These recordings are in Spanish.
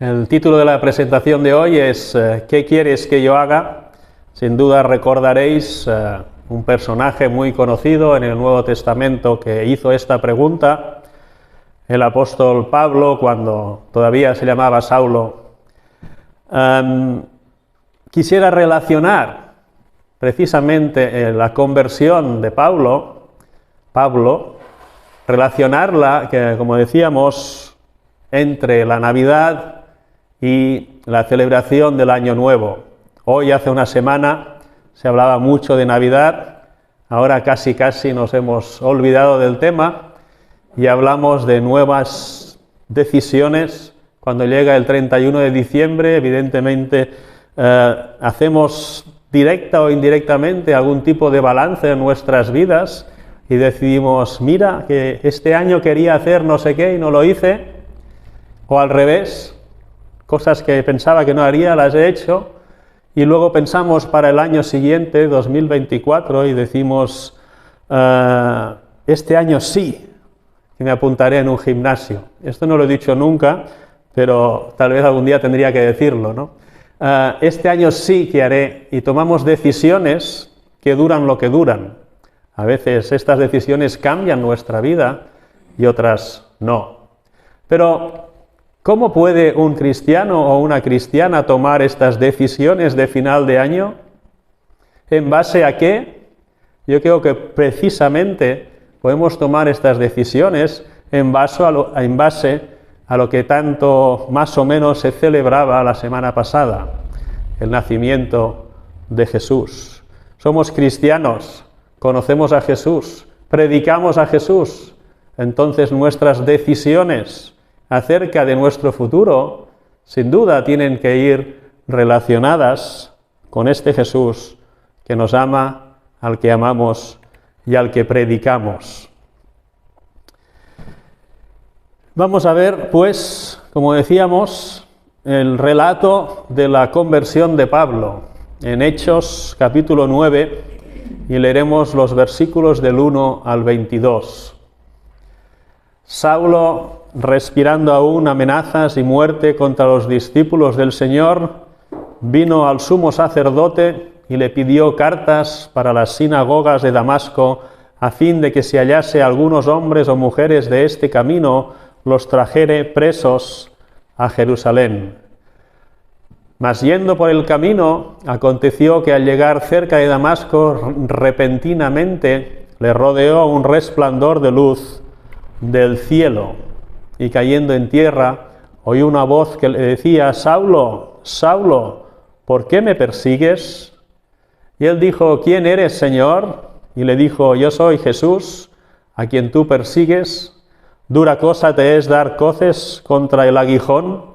El título de la presentación de hoy es ¿qué quieres que yo haga? Sin duda recordaréis un personaje muy conocido en el Nuevo Testamento que hizo esta pregunta, el apóstol Pablo, cuando todavía se llamaba Saulo. Quisiera relacionar precisamente la conversión de Pablo, relacionarla, que, como decíamos, entre la Navidad y la celebración del Año Nuevo. Hoy, hace una semana, se hablaba mucho de Navidad, ahora casi nos hemos olvidado del tema y hablamos de nuevas decisiones. Cuando llega el 31 de diciembre, evidentemente, hacemos directa o indirectamente algún tipo de balance en nuestras vidas y decidimos, mira, que este año quería hacer no sé qué y no lo hice, o al revés, cosas que pensaba que no haría, las he hecho, y luego pensamos para el año siguiente, 2024, y decimos, este año sí, que me apuntaré en un gimnasio. Esto no lo he dicho nunca, pero tal vez algún día tendría que decirlo, ¿no? Este año sí que haré, y tomamos decisiones que duran lo que duran. A veces estas decisiones cambian nuestra vida y otras no. Pero ¿cómo puede un cristiano o una cristiana tomar estas decisiones de final de año? ¿En base a qué? Yo creo que precisamente podemos tomar estas decisiones en base a lo que tanto más o menos se celebraba la semana pasada, el nacimiento de Jesús. Somos cristianos, conocemos a Jesús, predicamos a Jesús, entonces nuestras decisiones acerca de nuestro futuro, sin duda tienen que ir relacionadas con este Jesús que nos ama, al que amamos y al que predicamos. Vamos a ver, pues, como decíamos, el relato de la conversión de Pablo en Hechos capítulo 9 y leeremos los versículos del 1 al 22. Saulo, respirando aún amenazas y muerte contra los discípulos del Señor, vino al sumo sacerdote y le pidió cartas para las sinagogas de Damasco, a fin de que si hallase algunos hombres o mujeres de este camino, los trajere presos a Jerusalén. Mas yendo por el camino, aconteció que al llegar cerca de Damasco, repentinamente le rodeó un resplandor de luz del cielo, y cayendo en tierra, oyó una voz que le decía: Saulo, Saulo, ¿por qué me persigues? Y él dijo: ¿Quién eres, Señor? Y le dijo: Yo soy Jesús, a quien tú persigues. ¿Dura cosa te es dar coces contra el aguijón?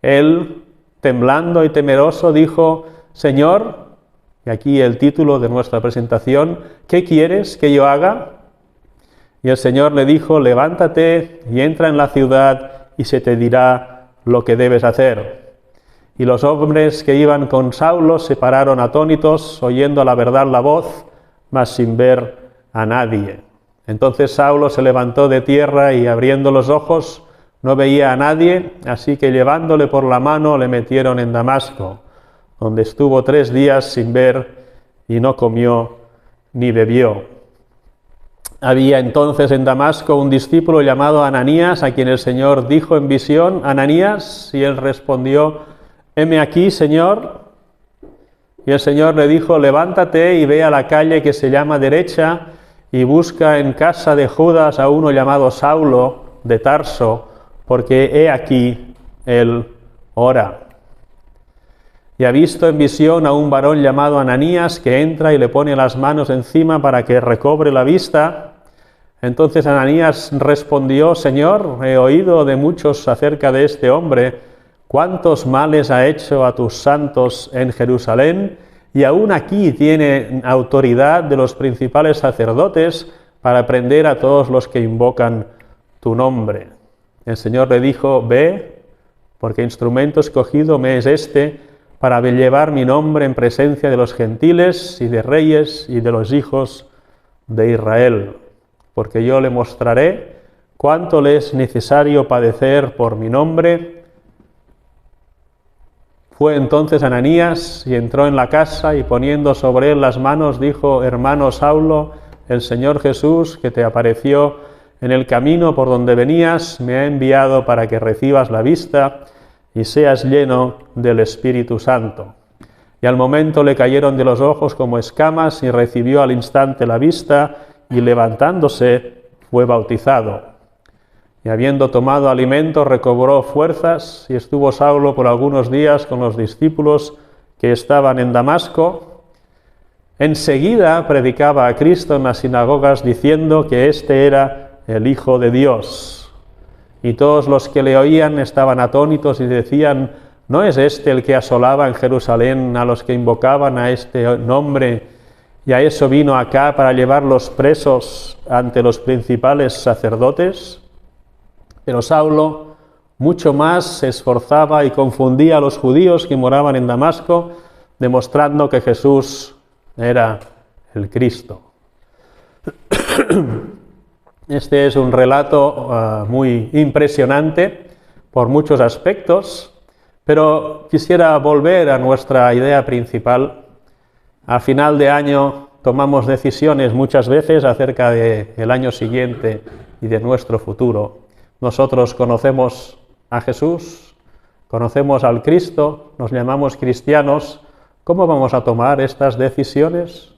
Él, temblando y temeroso, dijo: Señor, y aquí el título de nuestra presentación, ¿qué quieres que yo haga? Y el Señor le dijo: levántate y entra en la ciudad y se te dirá lo que debes hacer. Y los hombres que iban con Saulo se pararon atónitos, oyendo a la verdad la voz, mas sin ver a nadie. Entonces Saulo se levantó de tierra y abriendo los ojos no veía a nadie, así que llevándole por la mano le metieron en Damasco, donde estuvo 3 días sin ver y no comió ni bebió. Había entonces en Damasco un discípulo llamado Ananías, a quien el Señor dijo en visión: Ananías, y él respondió: heme aquí, Señor. Y el Señor le dijo: levántate y ve a la calle que se llama Derecha y busca en casa de Judas a uno llamado Saulo de Tarso, porque he aquí él ora. Y ha visto en visión a un varón llamado Ananías que entra y le pone las manos encima para que recobre la vista. Entonces Ananías respondió: Señor, he oído de muchos acerca de este hombre, cuántos males ha hecho a tus santos en Jerusalén, y aún aquí tiene autoridad de los principales sacerdotes para prender a todos los que invocan tu nombre. El Señor le dijo: ve, porque instrumento escogido me es este, para llevar mi nombre en presencia de los gentiles y de reyes y de los hijos de Israel, porque yo le mostraré cuánto le es necesario padecer por mi nombre. Fue entonces Ananías y entró en la casa y poniendo sobre él las manos dijo: hermano Saulo, el Señor Jesús, que te apareció en el camino por donde venías, me ha enviado para que recibas la vista y seas lleno del Espíritu Santo. Y al momento le cayeron de los ojos como escamas y recibió al instante la vista y levantándose fue bautizado. Y habiendo tomado alimento recobró fuerzas y estuvo Saulo por algunos días con los discípulos que estaban en Damasco. Enseguida predicaba a Cristo en las sinagogas diciendo que éste era el Hijo de Dios. Y todos los que le oían estaban atónitos y decían: ¿no es este el que asolaba en Jerusalén a los que invocaban a este nombre? Y a eso vino acá para llevarlos presos ante los principales sacerdotes. Pero Saulo mucho más se esforzaba y confundía a los judíos que moraban en Damasco, demostrando que Jesús era el Cristo. Este es un relato muy impresionante por muchos aspectos, pero quisiera volver a nuestra idea principal. A final de año tomamos decisiones muchas veces acerca del año siguiente y de nuestro futuro. Nosotros conocemos a Jesús, conocemos al Cristo, nos llamamos cristianos. ¿Cómo vamos a tomar estas decisiones?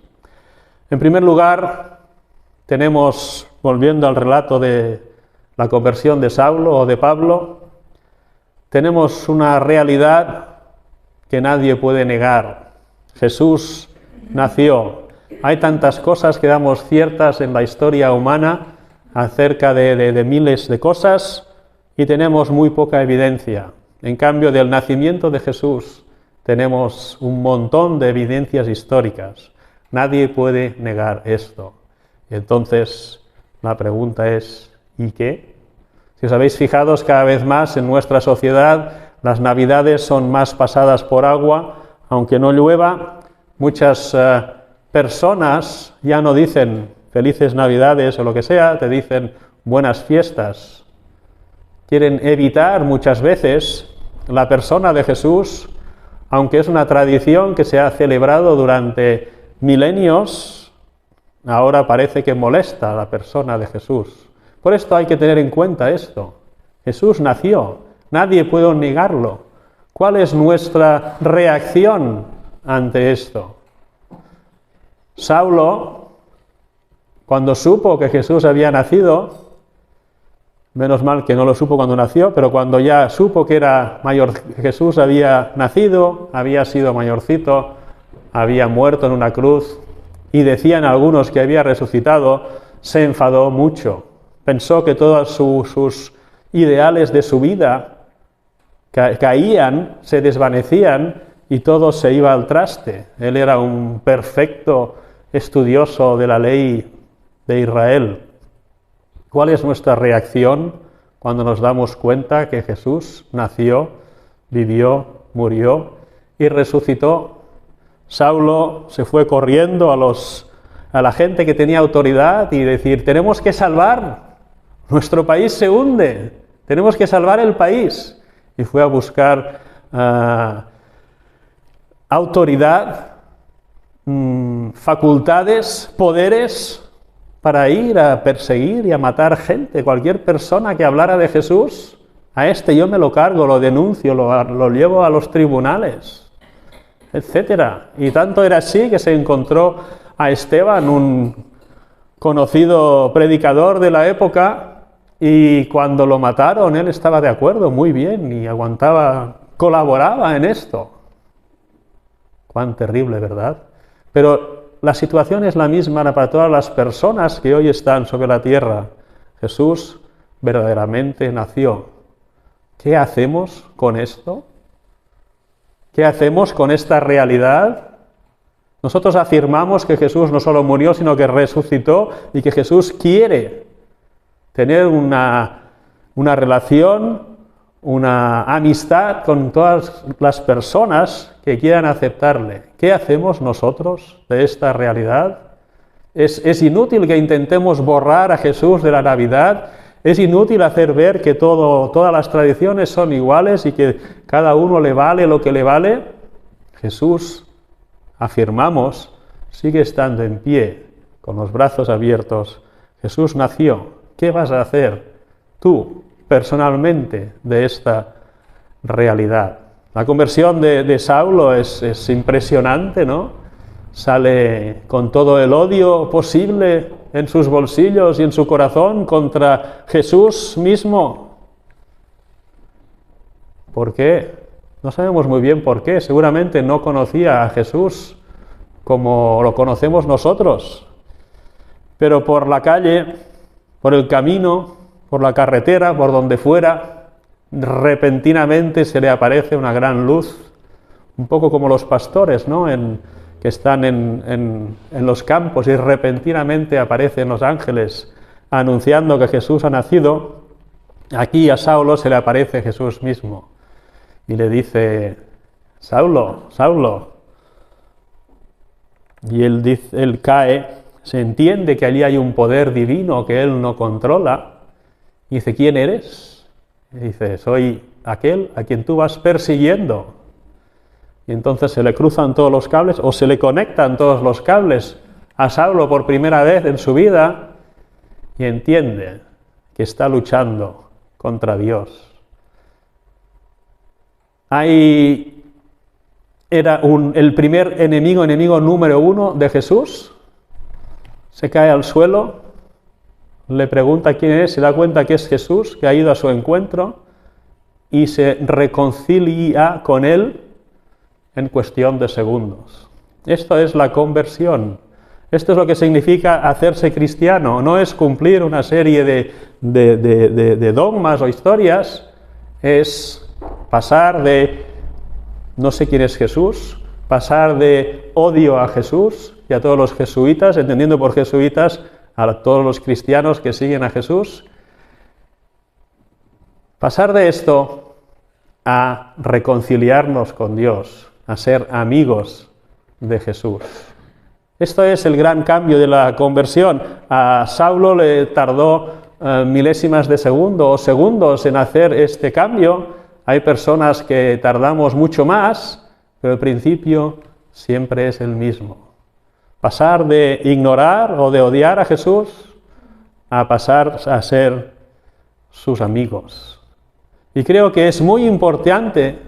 En primer lugar, tenemos, volviendo al relato de la conversión de Saulo o de Pablo, tenemos una realidad que nadie puede negar. Jesús nació. Hay tantas cosas que damos ciertas en la historia humana acerca de miles de cosas y tenemos muy poca evidencia. En cambio, del nacimiento de Jesús tenemos un montón de evidencias históricas. Nadie puede negar esto. Entonces, la pregunta es, ¿y qué? Si os habéis fijado, cada vez más en nuestra sociedad las Navidades son más pasadas por agua, aunque no llueva. Muchas personas ya no dicen felices Navidades o lo que sea, te dicen buenas fiestas. Quieren evitar muchas veces la persona de Jesús, aunque es una tradición que se ha celebrado durante milenios, ahora parece que molesta a la persona de Jesús. Por esto hay que tener en cuenta esto. Jesús nació, nadie puede negarlo. ¿Cuál es nuestra reacción ante esto? Saulo, cuando supo que Jesús había nacido, menos mal que no lo supo cuando nació, pero cuando ya supo que era mayor, Jesús había nacido, había sido mayorcito, había muerto en una cruz, y decían algunos que había resucitado, se enfadó mucho. Pensó que todos sus ideales de su vida caían, se desvanecían y todo se iba al traste. Él era un perfecto estudioso de la ley de Israel. ¿Cuál es nuestra reacción cuando nos damos cuenta que Jesús nació, vivió, murió y resucitó? Saulo se fue corriendo a la gente que tenía autoridad y decir: tenemos que salvar, nuestro país se hunde, tenemos que salvar el país. Y fue a buscar autoridad, facultades, poderes para ir a perseguir y a matar gente. Cualquier persona que hablara de Jesús, a este yo me lo cargo, lo denuncio, lo llevo a los tribunales, etcétera. Y tanto era así que se encontró a Esteban, un conocido predicador de la época, y cuando lo mataron él estaba de acuerdo, muy bien, y colaboraba en esto. Cuán terrible, ¿verdad? Pero la situación es la misma para todas las personas que hoy están sobre la tierra. Jesús verdaderamente nació. ¿Qué hacemos con esto? ¿Qué hacemos con esta realidad? Nosotros afirmamos que Jesús no solo murió, sino que resucitó y que Jesús quiere tener una relación, una amistad con todas las personas que quieran aceptarle. ¿Qué hacemos nosotros de esta realidad? Es inútil que intentemos borrar a Jesús de la Navidad, Es inútil hacer ver que todas las tradiciones son iguales y que cada uno le vale lo que le vale. Jesús, afirmamos, sigue estando en pie, con los brazos abiertos. Jesús nació. ¿Qué vas a hacer tú, personalmente, de esta realidad? La conversión de Saulo es impresionante, ¿no? Sale con todo el odio posible en sus bolsillos y en su corazón contra Jesús mismo. ¿Por qué? No sabemos muy bien por qué. Seguramente no conocía a Jesús como lo conocemos nosotros. Pero por la calle, por el camino, por la carretera, por donde fuera, repentinamente se le aparece una gran luz, un poco como los pastores, ¿no? Que están en los campos y repentinamente aparecen los ángeles anunciando que Jesús ha nacido. Aquí a Saulo se le aparece Jesús mismo y le dice: Saulo, Saulo. Y él cae, se entiende que allí hay un poder divino que él no controla, y dice: ¿quién eres? Y dice: soy aquel a quien tú vas persiguiendo. Y entonces se le cruzan todos los cables, o se le conectan todos los cables a Saulo por primera vez en su vida, y entiende que está luchando contra Dios. Era el primer enemigo número 1 de Jesús. Se cae al suelo, le pregunta quién es, se da cuenta que es Jesús, que ha ido a su encuentro, y se reconcilia con él en cuestión de segundos. Esto es la conversión. Esto es lo que significa hacerse cristiano. No es cumplir una serie de dogmas o historias, es pasar de no sé quién es Jesús, pasar de odio a Jesús y a todos los jesuitas, entendiendo por jesuitas a todos los cristianos que siguen a Jesús, pasar de esto a reconciliarnos con Dios, a ser amigos de Jesús. Esto es el gran cambio de la conversión. A Saulo le tardó milésimas de segundo o segundos en hacer este cambio. Hay personas que tardamos mucho más, pero el principio siempre es el mismo. Pasar de ignorar o de odiar a Jesús a pasar a ser sus amigos. Y creo que es muy importante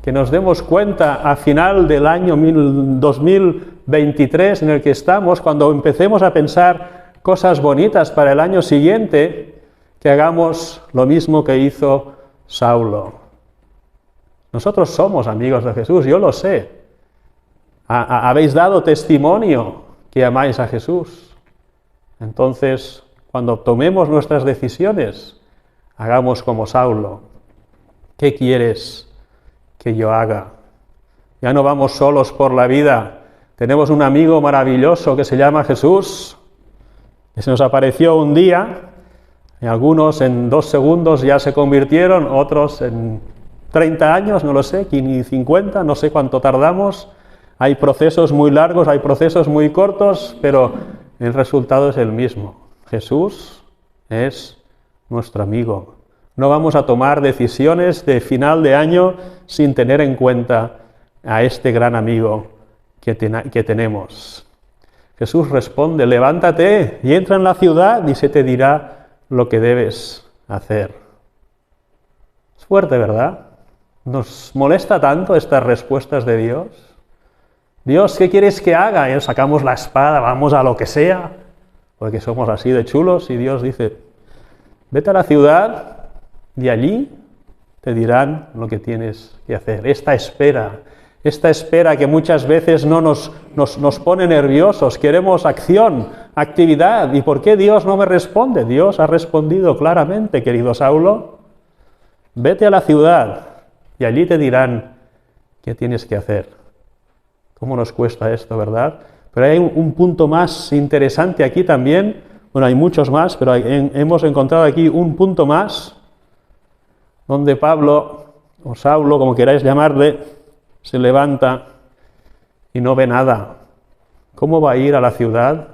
que nos demos cuenta a final del año 2023 en el que estamos, cuando empecemos a pensar cosas bonitas para el año siguiente, que hagamos lo mismo que hizo Saulo. Nosotros somos amigos de Jesús, yo lo sé. Habéis dado testimonio que amáis a Jesús. Entonces, cuando tomemos nuestras decisiones, hagamos como Saulo. ¿Qué quieres que yo haga? Ya no vamos solos por la vida. Tenemos un amigo maravilloso que se llama Jesús, que se nos apareció un día, y algunos en 2 segundos ya se convirtieron, otros en 30 años, no lo sé, 50, no sé cuánto tardamos. Hay procesos muy largos, hay procesos muy cortos, pero el resultado es el mismo. Jesús es nuestro amigo. No vamos a tomar decisiones de final de año sin tener en cuenta a este gran amigo que tenemos. Jesús responde: levántate y entra en la ciudad y se te dirá lo que debes hacer. Es fuerte, ¿verdad? ¿Nos molesta tanto estas respuestas de Dios? Dios, ¿qué quieres que haga? Y sacamos la espada, vamos a lo que sea, porque somos así de chulos, y Dios dice: vete a la ciudad y allí te dirán lo que tienes que hacer. Esta espera que muchas veces no nos pone nerviosos, queremos acción, actividad. ¿Y por qué Dios no me responde? Dios ha respondido claramente, querido Saulo: vete a la ciudad y allí te dirán qué tienes que hacer. ¿Cómo nos cuesta esto, verdad? Pero hay un punto más interesante aquí también. Bueno, hay muchos más, pero hemos encontrado aquí un punto más, donde Pablo, o Saulo, como queráis llamarle, se levanta y no ve nada. ¿Cómo va a ir a la ciudad?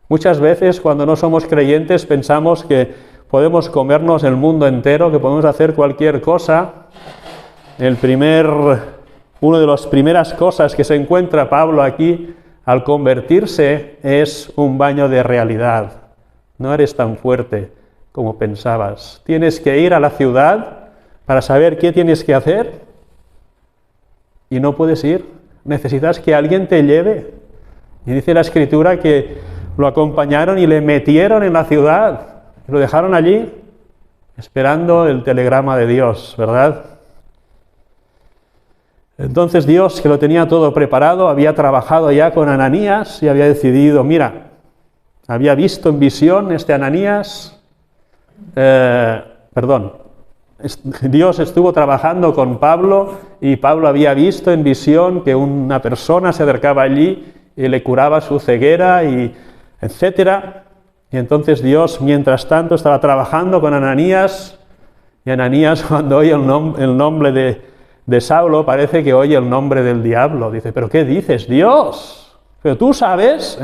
Muchas veces cuando no somos creyentes pensamos que podemos comernos el mundo entero, que podemos hacer cualquier cosa. Una de las primeras cosas que se encuentra Pablo aquí al convertirse es un baño de realidad. No eres tan fuerte como pensabas. Tienes que ir a la ciudad para saber qué tienes que hacer y no puedes ir. Necesitas que alguien te lleve. Y dice la Escritura que lo acompañaron y le metieron en la ciudad. Lo dejaron allí esperando el telegrama de Dios, ¿verdad? Entonces Dios, que lo tenía todo preparado, había trabajado ya con Ananías y había decidido, mira, había visto en visión Ananías, Dios estuvo trabajando con Pablo y Pablo había visto en visión que una persona se acercaba allí y le curaba su ceguera y etcétera. Y entonces Dios, mientras tanto, estaba trabajando con Ananías y Ananías, cuando oye el nombre de Saulo, parece que oye el nombre del diablo. Dice, ¿pero qué dices, Dios? ¿Pero tú sabes?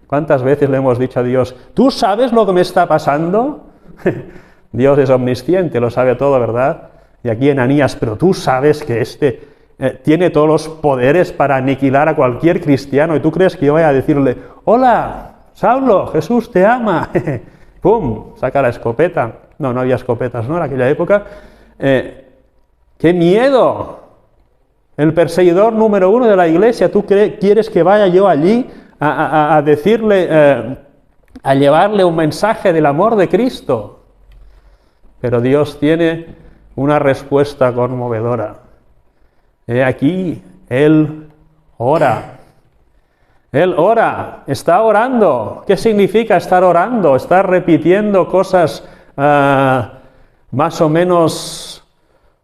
¿Cuántas veces le hemos dicho a Dios, ¿tú sabes lo que me está pasando? Dios es omnisciente, lo sabe todo, ¿verdad? Y aquí Ananías, pero tú sabes que tiene todos los poderes para aniquilar a cualquier cristiano, y tú crees que yo voy a decirle, hola, Saulo, Jesús te ama. ¡Pum! Saca la escopeta. No había escopetas, ¿no? En aquella época. ¡Qué miedo! El perseguidor número 1 de la iglesia, ¿tú quieres que vaya yo allí a decirle, a llevarle un mensaje del amor de Cristo? Pero Dios tiene una respuesta conmovedora. Aquí Él ora. Él ora, está orando. ¿Qué significa estar orando? ¿Estar repitiendo cosas más o menos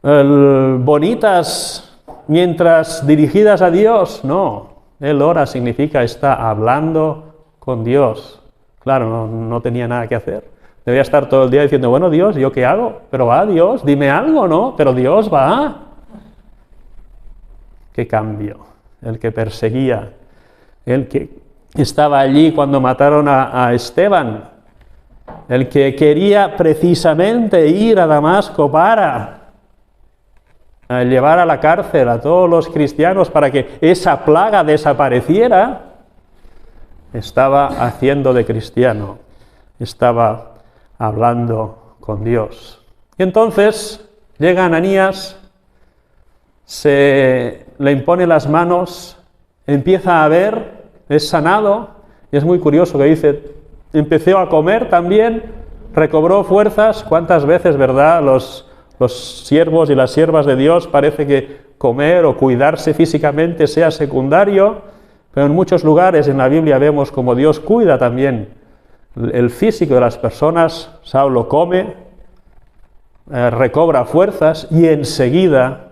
bonitas mientras dirigidas a Dios? No, Él ora significa está hablando con Dios. Claro, no tenía nada que hacer. Debía estar todo el día diciendo, bueno, Dios, ¿yo qué hago? Pero va, Dios, dime algo, ¿no? Pero Dios va. ¡Qué cambio! El que perseguía, el que estaba allí cuando mataron a Esteban, el que quería precisamente ir a Damasco para llevar a la cárcel a todos los cristianos para que esa plaga desapareciera, estaba haciendo de cristiano, estaba hablando con Dios. Y entonces llega Ananías, le impone las manos, empieza a ver, es sanado, y es muy curioso que dice, empezó a comer también, recobró fuerzas. ¿Cuántas veces, verdad, los siervos y las siervas de Dios parece que comer o cuidarse físicamente sea secundario? Pero en muchos lugares en la Biblia vemos como Dios cuida también el físico de las personas. Saulo come, recobra fuerzas y enseguida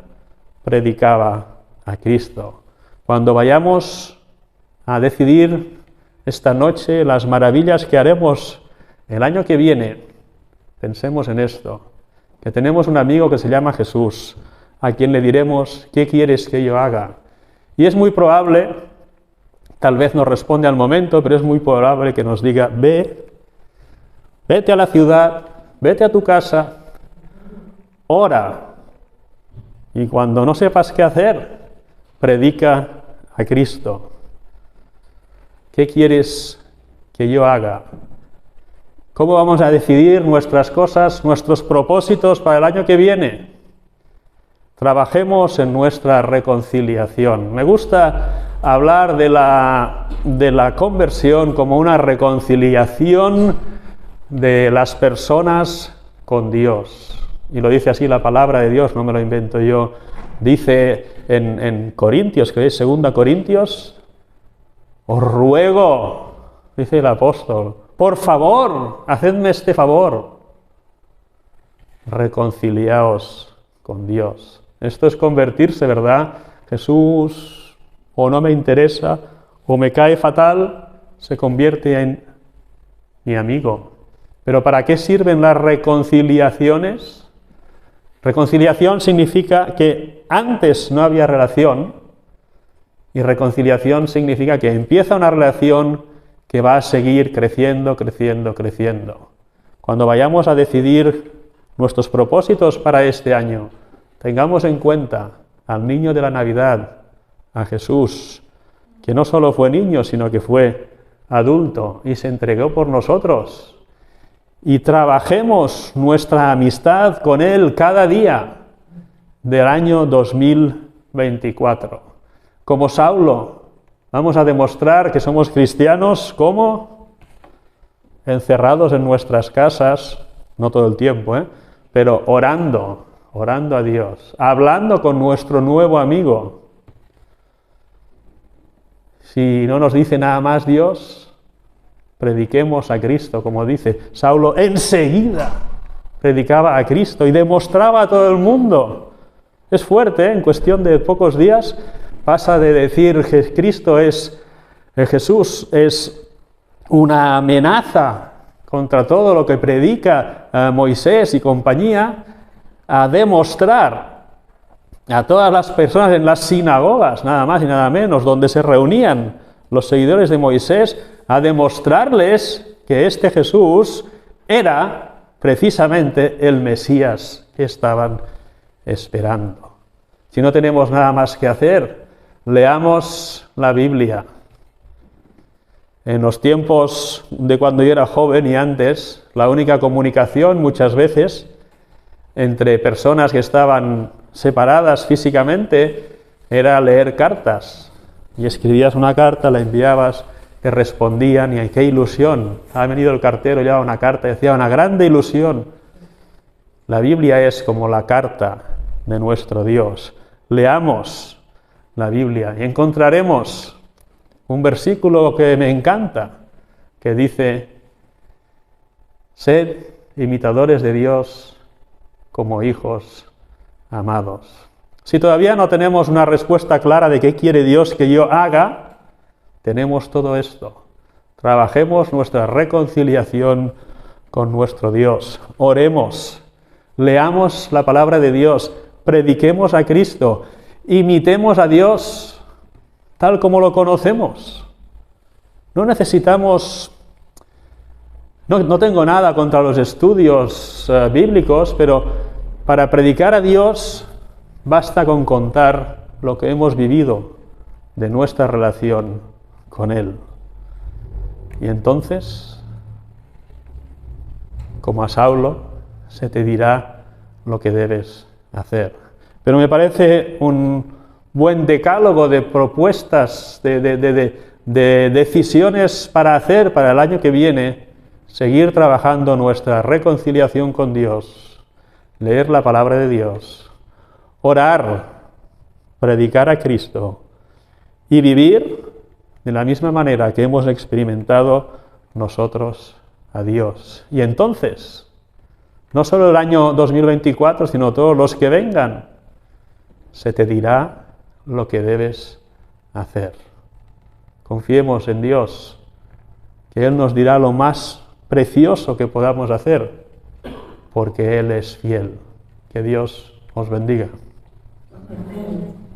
predicaba a Cristo. Cuando vayamos a decidir esta noche las maravillas que haremos el año que viene, pensemos en esto, que tenemos un amigo que se llama Jesús, a quien le diremos, ¿qué quieres que yo haga? Y es muy probable, tal vez nos responde al momento, pero es muy probable que nos diga, vete a la ciudad, vete a tu casa, ora, y cuando no sepas qué hacer, predica a Cristo. ¿Qué quieres que yo haga? ¿Cómo vamos a decidir nuestras cosas, nuestros propósitos para el año que viene? Trabajemos en nuestra reconciliación. Me gusta hablar de la conversión como una reconciliación de las personas con Dios. Y lo dice así la palabra de Dios, no me lo invento yo. Dice en Corintios, que es 2 Corintios, os ruego, dice el apóstol, por favor, hacedme este favor, reconciliaos con Dios. Esto es convertirse, ¿verdad? Jesús, o no me interesa, o me cae fatal, se convierte en mi amigo. Pero ¿para qué sirven las reconciliaciones? Reconciliación significa que antes no había relación, y reconciliación significa que empieza una relación que va a seguir creciendo, creciendo, creciendo. cuando vayamos a decidir nuestros propósitos para este año, tengamos en cuenta al niño de la Navidad, a Jesús, que no solo fue niño, sino que fue adulto y se entregó por nosotros. Y trabajemos nuestra amistad con Él cada día del año 2024. Como Saulo, vamos a demostrar que somos cristianos, ¿cómo? Encerrados en nuestras casas, no todo el tiempo, pero orando a Dios, hablando con nuestro nuevo amigo. Si no nos dice nada más Dios, prediquemos a Cristo, como dice Saulo, enseguida predicaba a Cristo y demostraba a todo el mundo. Es fuerte, en cuestión de pocos días pasa de decir que Jesús es una amenaza contra todo lo que predica Moisés y compañía, a demostrar a todas las personas en las sinagogas, nada más y nada menos, donde se reunían los seguidores de Moisés, a demostrarles que este Jesús era precisamente el Mesías que estaban esperando. Si no tenemos nada más que hacer, leamos la Biblia. En los tiempos de cuando yo era joven y antes, la única comunicación muchas veces entre personas que estaban separadas físicamente era leer cartas. Y escribías una carta, la enviabas, te respondían y qué ilusión. Ha venido el cartero, llevaba una carta, decía una grande ilusión. La Biblia es como la carta de nuestro Dios. Leamos la Biblia y encontraremos un versículo que me encanta, que dice: sed imitadores de Dios como hijos amados. Si todavía no tenemos una respuesta clara de qué quiere Dios que yo haga, tenemos todo esto. Trabajemos nuestra reconciliación con nuestro Dios. Oremos, leamos la palabra de Dios, prediquemos a Cristo, imitemos a Dios tal como lo conocemos. No necesitamos, no tengo nada contra los estudios bíblicos, pero para predicar a Dios basta con contar lo que hemos vivido de nuestra relación con Él. Y entonces, como a Saulo, se te dirá lo que debes hacer. Pero me parece un buen decálogo de propuestas, de decisiones para hacer para el año que viene, seguir trabajando nuestra reconciliación con Dios, leer la palabra de Dios, orar, predicar a Cristo y vivir de la misma manera que hemos experimentado nosotros a Dios. Y entonces, no solo el año 2024, sino todos los que vengan, se te dirá lo que debes hacer. Confiemos en Dios, que Él nos dirá lo más precioso que podamos hacer, porque Él es fiel. Que Dios os bendiga. Amén.